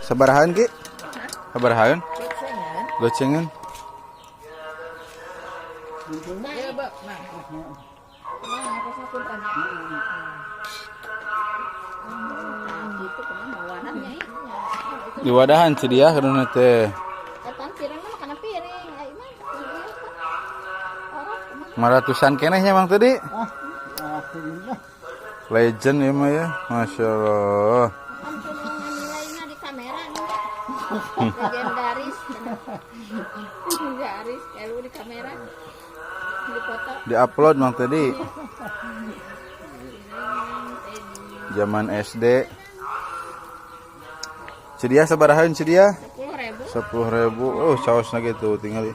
Sabarahan ki? Sabarahan? Gocengan. Di wadahan sedia karena teh. Maratusan kenehnya Mang tadi. Legend ya mah ya, masya Allah. Nilainya di kamera nih. Legendaris. Legendaris, kalau di kamera. Di foto. Di upload Mang tadi. Zaman SD. Sedia sabarahan sedia? 10.000. Oh, saosna gitu tinggal.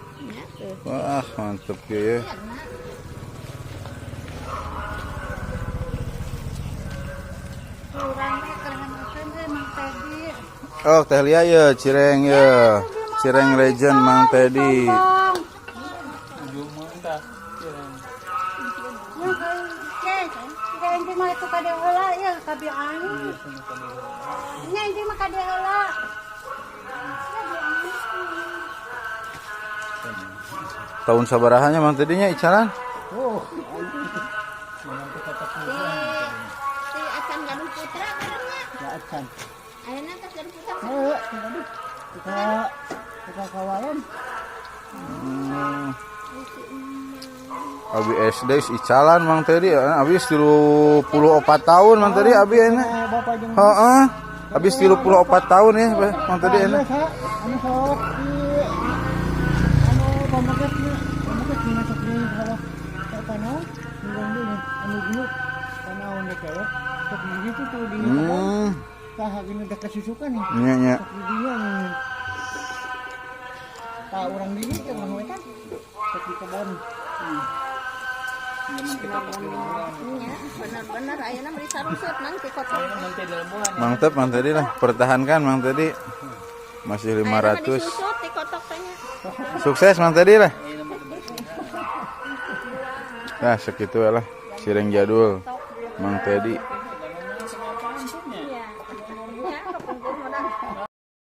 Wah, mantep ya. Oh, teh lia ya, cireng ya. Cireng legend Mang Tedi. Tahun sabarahannya Mang Tedinya icaran? Si Acan Galuh Putra karena. Ya Acan. Ayeuna tas Galuh Putra. Kita kawalan. Abi SD icalan Mang Tedi, abi 34 tahun Mang Tedi abi enak. Heeh. Abi 34 tahun ya Mang Tedi enak. Anu sok pamagetna masuk ni kalau tanah anu gunu tanah anu kayak sok begitu tuh di saha gini dekat susukan nih. Nya nya. Dia tak orang diri ke orang wetan di kebon. Benar-benar ayeuna beli sarusut nang ti kotor. Mantep Mang Tedi lah, pertahankan Mang Tedi. Masih 500. Sukses Mang Tedi lah. Nah, segitu lah. Cireng jadul Mang Tedi.